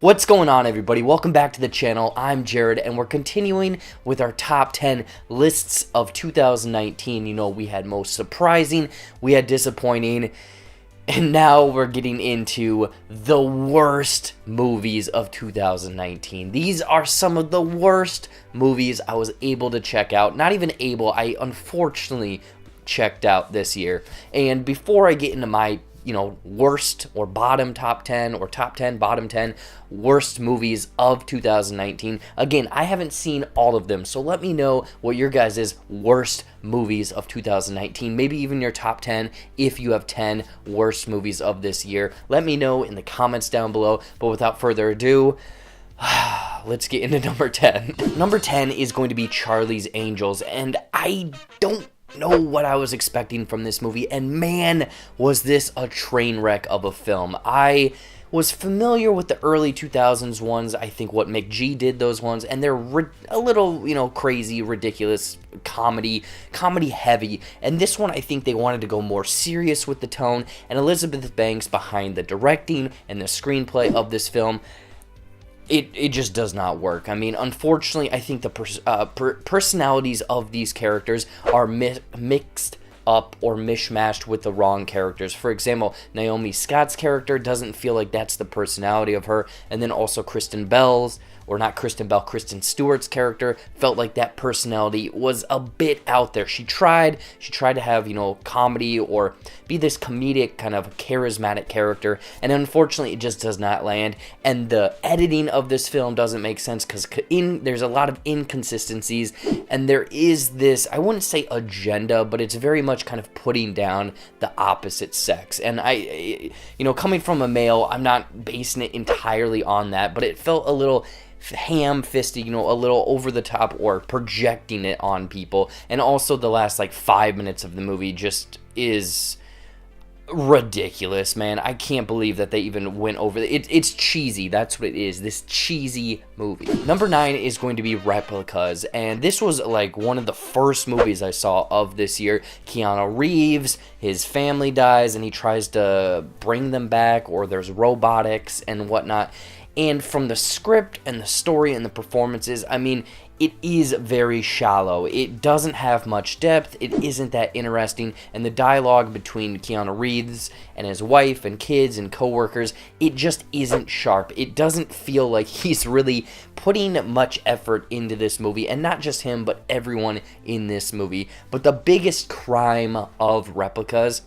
What's going on, everybody? Welcome back to the channel. I'm Jared, and we're continuing with our top 10 lists of 2019. You know, we had most surprising, we had disappointing, and now we're getting into the worst movies of 2019. These are some of the worst movies I was able to check out. Not even able, I unfortunately checked out this year. And before I get into my worst or bottom top 10 or top 10, bottom 10 worst movies of 2019. Again, I haven't seen all of them, so let me know what your guys' worst movies of 2019, maybe even your top 10 if you have 10 worst movies of this year. Let me know in the comments down below, but without further ado, let's get into number 10. Number 10 is going to be Charlie's Angels, and I don't know what I was expecting from this movie, and man, was this a train wreck of a film. I was familiar with the early 2000s ones. I think what McG did those ones, and they're a little, crazy, ridiculous, comedy heavy. And this one, I think they wanted to go more serious with the tone, and Elizabeth Banks behind the directing and the screenplay of this film, it just does not work. I mean, unfortunately, I think the personalities of these characters are mixed up or mishmashed with the wrong characters. For example, Naomi Scott's character doesn't feel like that's the personality of her, and then also Kristen Stewart's character felt like that personality was a bit out there. She tried to have, comedy or be this comedic kind of charismatic character, and unfortunately it just does not land. And the editing of this film doesn't make sense because there's a lot of inconsistencies, and there is this, I wouldn't say agenda, but it's very much kind of putting down the opposite sex. And I, coming from a male, I'm not basing it entirely on that, but it felt a little ham-fisted, a little over the top, or projecting it on people. And also the last 5 minutes of the movie just is ridiculous, man. I can't believe that they even went over it. It's cheesy. That's what it is. This cheesy movie. Number 9 is going to be Replicas, and this was one of the first movies I saw of this year. Keanu Reeves, his family dies, and he tries to bring them back, or there's robotics and whatnot. And from the script and the story and the performances, I mean, it is very shallow. It doesn't have much depth. It isn't that interesting. And the dialogue between Keanu Reeves and his wife and kids and coworkers, it just isn't sharp. It doesn't feel like he's really putting much effort into this movie. And not just him, but everyone in this movie. But the biggest crime of Replicas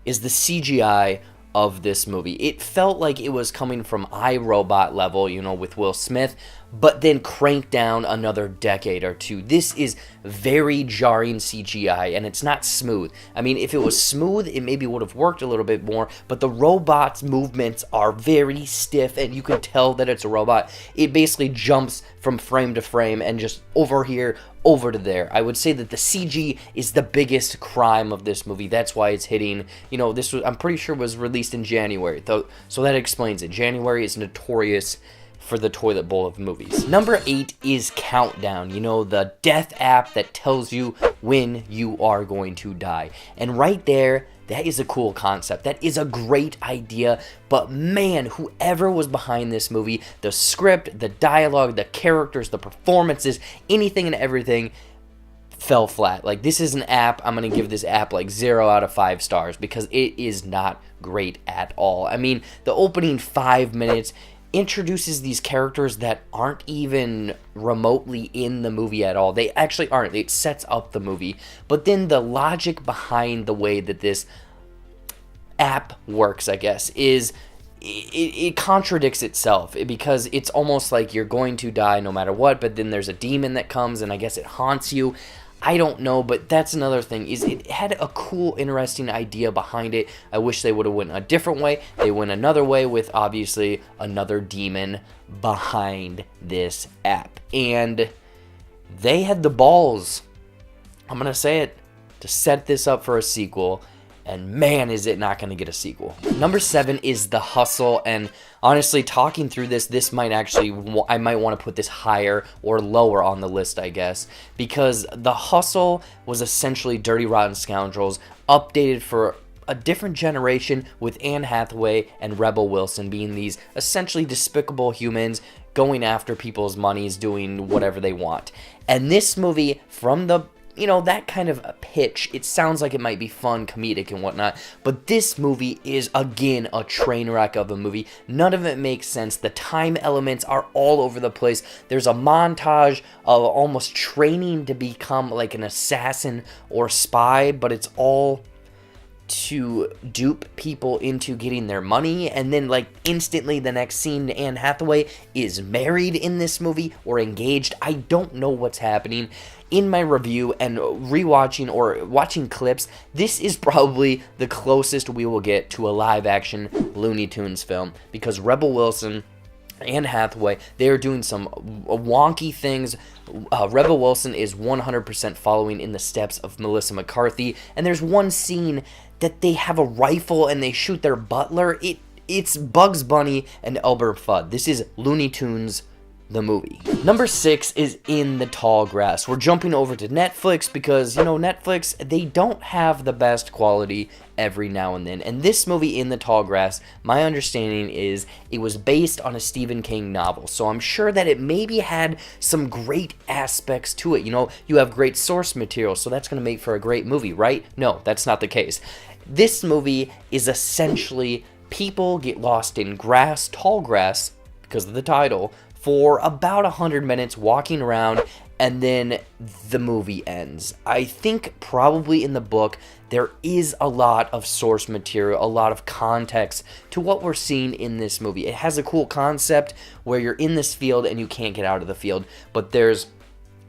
is the CGI of this movie. It felt like it was coming from iRobot level, with Will Smith, but then cranked down another decade or two. This is very jarring CGI, and it's not smooth. I mean, if it was smooth, it maybe would have worked a little bit more, but the robot's movements are very stiff, and you can tell that it's a robot. It basically jumps from frame to frame and just over here, over to there. I would say that the CG is the biggest crime of this movie. That's why it's hitting, this was, I'm pretty sure was released in January, so that explains it. January is notorious for the toilet bowl of movies. Number 8 is Countdown, the death app that tells you when you are going to die. And right there, that is a cool concept. That is a great idea, but man, whoever was behind this movie, the script, the dialogue, the characters, the performances, anything and everything fell flat. This is an app, I'm going to give this app 0 out of 5 stars because it is not great at all. I mean, the opening 5 minutes introduces these characters that aren't even remotely in the movie at all. They actually aren't. It sets up the movie. But then the logic behind the way that this app works, I guess, is it contradicts itself, because it's almost like you're going to die no matter what, but then there's a demon that comes and I guess it haunts you. I don't know, but that's another thing, is it had a cool, interesting idea behind it. I wish they would have went a different way. They went another way with, obviously, another demon behind this app. And they had the balls, I'm going to say it, to set this up for a sequel. And man, is it not going to get a sequel. Number 7 is The Hustle, and honestly, talking through this might actually, I might want to put this higher or lower on the list, I guess, because The Hustle was essentially Dirty Rotten Scoundrels updated for a different generation with Anne Hathaway and Rebel Wilson being these essentially despicable humans going after people's monies, doing whatever they want. And this movie, from the that kind of a pitch, it sounds like it might be fun, comedic, and whatnot, but this movie is, again, a train wreck of a movie. None of it makes sense. The time elements are all over the place. There's a montage of almost training to become like an assassin or spy, but it's all to dupe people into getting their money, and then like instantly the next scene, Anne Hathaway is married in this movie or engaged. I don't know what's happening. In my review and rewatching or watching clips, this is probably the closest we will get to a live action Looney Tunes film, because Rebel Wilson and Hathaway, they're doing some wonky things. Rebel Wilson is 100% following in the steps of Melissa McCarthy, and there's one scene that they have a rifle and they shoot their butler. It's Bugs Bunny and Elmer Fudd. This is Looney Tunes, the movie. Number 6 is In the Tall Grass. We're jumping over to Netflix because, Netflix, they don't have the best quality every now and then. And this movie, In the Tall Grass, my understanding is it was based on a Stephen King novel. So I'm sure that it maybe had some great aspects to it. You have great source material, so that's going to make for a great movie, right? No, that's not the case. This movie is essentially people get lost in grass, tall grass, because of the title, for about 100 minutes walking around, and then the movie ends. I think probably in the book there is a lot of source material, a lot of context to what we're seeing in this movie. It has a cool concept where you're in this field and you can't get out of the field, but there's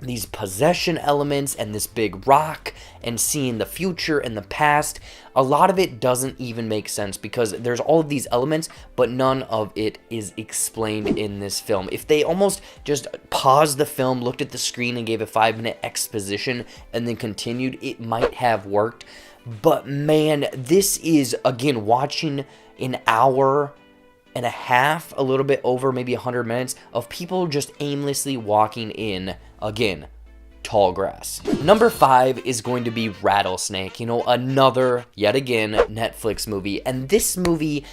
these possession elements and this big rock and seeing the future and the past. A lot of it doesn't even make sense because there's all of these elements, but none of it is explained in this film. If they almost just paused the film, looked at the screen, and gave a 5-minute exposition and then continued, it might have worked. But man, this is, again, watching an hour and a half, a little bit over, maybe 100 minutes, of people just aimlessly walking in, again, tall grass. Number 5 is going to be Rattlesnake, another, yet again, Netflix movie. And this movie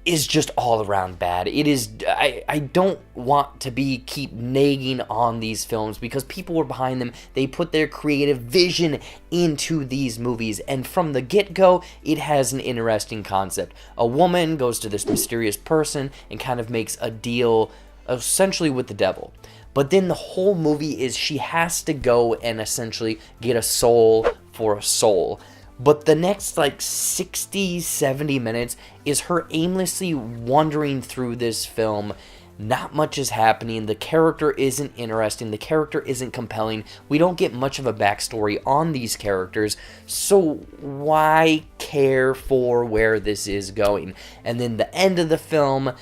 is just all around bad. It is, I don't want to keep nagging on these films because people were behind them. They put their creative vision into these movies, and from the get-go, it has an interesting concept. A woman goes to this mysterious person and kind of makes a deal essentially with the devil. But then the whole movie is she has to go and essentially get a soul for a soul. But the next 60, 70 minutes is her aimlessly wandering through this film. Not much is happening. The character isn't interesting. The character isn't compelling. We don't get much of a backstory on these characters. So why care for where this is going? And then the end of the film,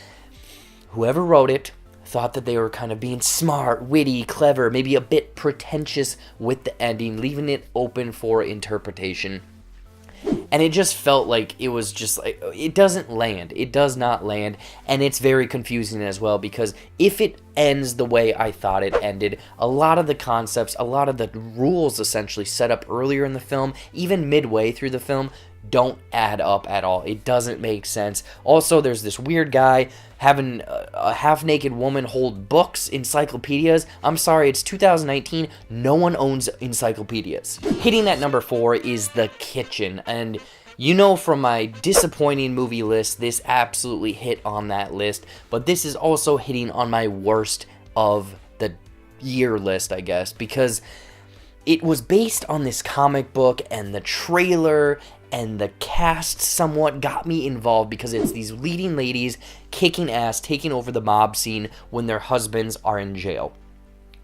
whoever wrote it thought that they were kind of being smart, witty, clever, maybe a bit pretentious with the ending, leaving it open for interpretation. And it just felt like it was just like, it doesn't land. It does not land. And it's very confusing as well, because if it ends the way I thought it ended, a lot of the concepts, a lot of the rules essentially set up earlier in the film, even midway through the film, don't add up at all. It doesn't make sense. Also, there's this weird guy having a half-naked woman hold books, encyclopedias. I'm sorry, it's 2019. No one owns encyclopedias. Hitting at number 4 is The Kitchen. And from my disappointing movie list, this absolutely hit on that list. But this is also hitting on my worst of the year list, I guess, because it was based on this comic book, and the trailer and the cast somewhat got me involved because it's these leading ladies kicking ass, taking over the mob scene when their husbands are in jail.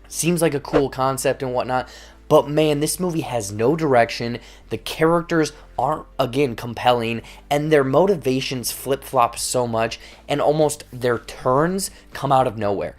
Seems like a cool concept and whatnot, but man, this movie has no direction. The characters aren't, again, compelling, and their motivations flip-flop so much, and almost their turns come out of nowhere.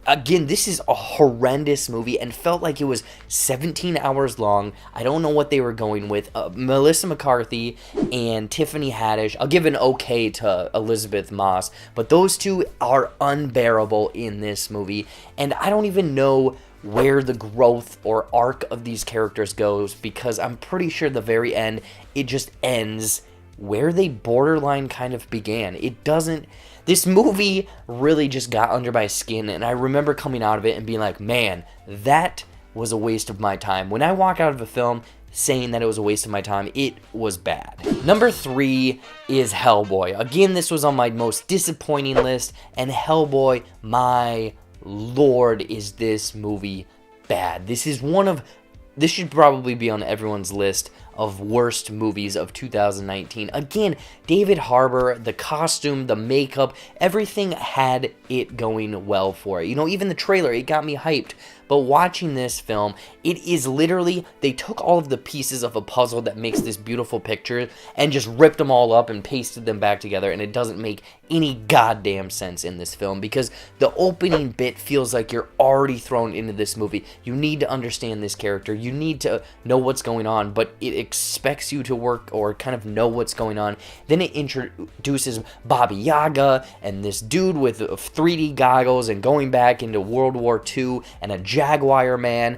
Again, this is a horrendous movie and felt like it was 17 hours long. I don't know what they were going with. Melissa McCarthy and Tiffany Haddish, I'll give an okay to Elizabeth Moss, but those two are unbearable in this movie, and I don't even know where the growth or arc of these characters goes, because I'm pretty sure the very end, it just ends where they borderline kind of began. It doesn't... This movie really just got under my skin, and I remember coming out of it and being like, man, that was a waste of my time. When I walk out of a film saying that it was a waste of my time, it was bad. Number 3 is Hellboy. Again, this was on my most disappointing list, and Hellboy, my lord, is this movie bad. This should probably be on everyone's list of worst movies of 2019. Again, David Harbour, the costume, the makeup, everything had it going well for it. You know, even the trailer, it got me hyped. But watching this film, it is literally, they took all of the pieces of a puzzle that makes this beautiful picture and just ripped them all up and pasted them back together, and it doesn't make any goddamn sense in this film, because the opening bit feels like you're already thrown into this movie. You need to understand this character, you need to know what's going on, but it expects you to work or kind of know what's going on. Then it introduces Baba Yaga and this dude with 3D goggles and going back into World War II and a Jaguar man.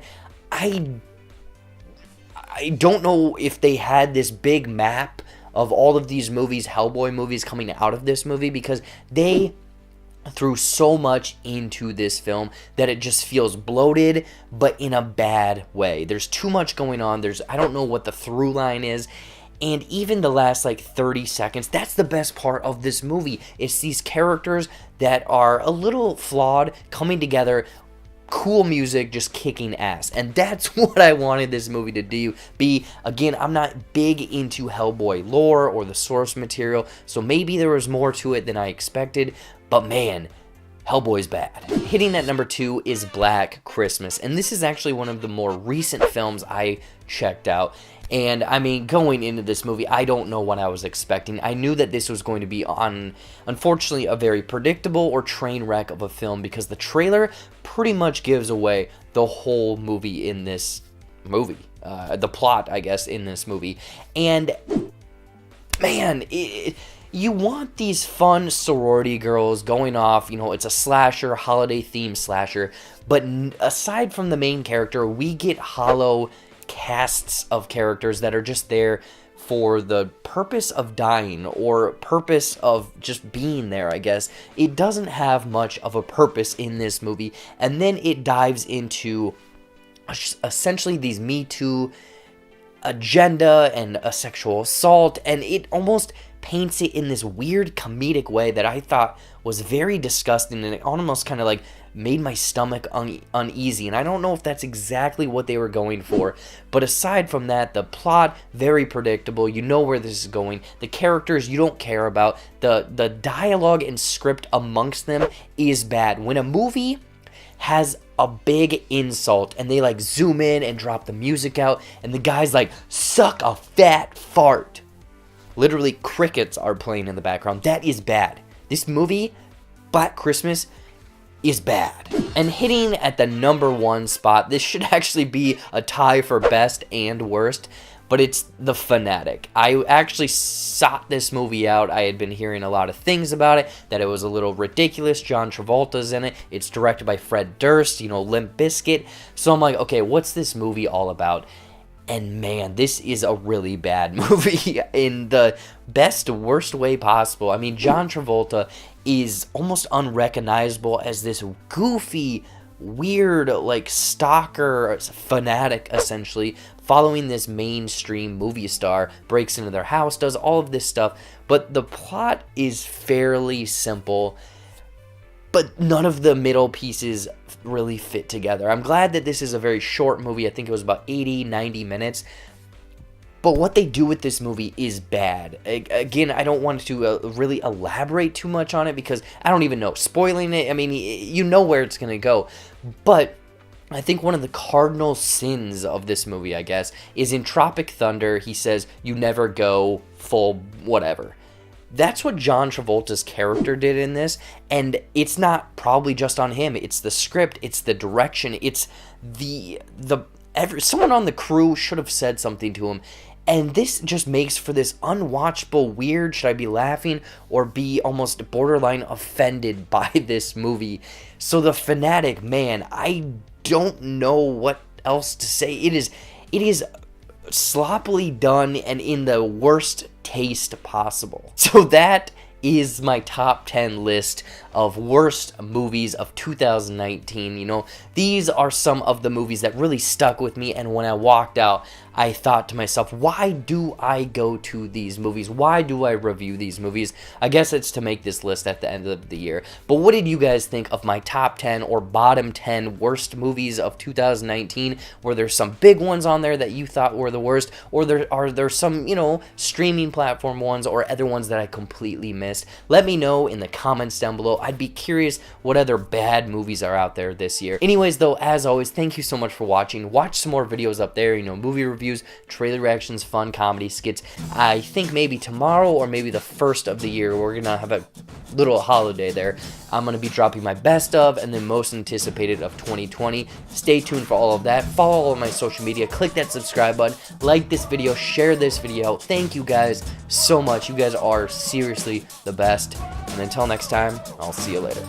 I don't know if they had this big map of all of these movies, Hellboy movies, coming out of this movie, because they threw so much into this film that it just feels bloated, but in a bad way. There's too much going on. I don't know what the through line is. And even the last, 30 seconds, that's the best part of this movie. It's these characters that are a little flawed coming together, cool music, just kicking ass. And that's what I wanted this movie to be. Again, I'm not big into Hellboy lore or the source material, so maybe there was more to it than I expected, but man, Hellboy's bad. Hitting at number 2 is Black Christmas, and this is actually one of the more recent films I checked out. And I mean, going into this movie, I don't know what I was expecting. I knew that this was going to be unfortunately, a very predictable or train wreck of a film, because the trailer pretty much gives away the whole movie in this movie. The plot, I guess, in this movie. And man, you want these fun sorority girls going off, it's a slasher, holiday-themed slasher, but aside from the main character, we get hollow casts of characters that are just there for the purpose of dying or purpose of just being there, I guess. It doesn't have much of a purpose in this movie, and then it dives into essentially these Me Too agenda and a sexual assault, and it almost paints it in this weird comedic way that I thought was very disgusting, and it almost kind of made my stomach uneasy, and I don't know if that's exactly what they were going for. But aside from that, the plot, very predictable. You know where this is going. The characters you don't care about. The dialogue and script amongst them is bad. When a movie has a big insult and they zoom in and drop the music out, and the guy's suck a fat fart. Literally crickets are playing in the background. That is bad. This movie, Black Christmas, is bad. And hitting at the number 1 spot, this should actually be a tie for best and worst, but it's The Fanatic. I actually sought this movie out. I had been hearing a lot of things about it, that it was a little ridiculous. John Travolta's in it. It's directed by Fred Durst, Limp Bizkit. So I'm like, okay, what's this movie all about? And man, this is a really bad movie in the best, worst way possible. I mean, John Travolta is almost unrecognizable as this goofy, weird, stalker fanatic, essentially, following this mainstream movie star, breaks into their house, does all of this stuff. But the plot is fairly simple, but none of the middle pieces really fit together. I'm glad that this is a very short movie. I think it was about 80-90 minutes. But what they do with this movie is bad. Again, I don't want to really elaborate too much on it, because I don't even know. Spoiling it, I mean, you know where it's going to go. But I think one of the cardinal sins of this movie, I guess, is in Tropic Thunder, he says, you never go full whatever. That's what John Travolta's character did in this, and it's not probably just on him. It's the script, it's the direction, it's someone on the crew should have said something to him, and this just makes for this unwatchable, weird, should I be laughing or be almost borderline offended by this movie. So The Fanatic, man, I don't know what else to say. It is sloppily done and in the worst taste possible. So that is my top 10 list of worst movies of 2019. You know, these are some of the movies that really stuck with me, and when I walked out, I thought to myself, why do I go to these movies? Why do I review these movies? I guess it's to make this list at the end of the year. But what did you guys think of my top 10 or bottom 10 worst movies of 2019? Were there some big ones on there that you thought were the worst? Or are there some, you know, streaming platform ones or other ones that I completely missed? Let me know in the comments down below. I'd be curious what other bad movies are out there this year. Anyways, though, as always, thank you so much for watching. Watch some more videos up there, you know, movie reviews, trailer reactions, fun comedy skits. I think maybe tomorrow or maybe the first of the year, we're gonna have a little holiday there. I'm gonna be dropping my best of and then most anticipated of 2020. Stay tuned for all of that. Follow all of my social media, click that subscribe button, like this video, share this video. Thank you guys so much. You guys are seriously the best. And until next time, I'll see you later.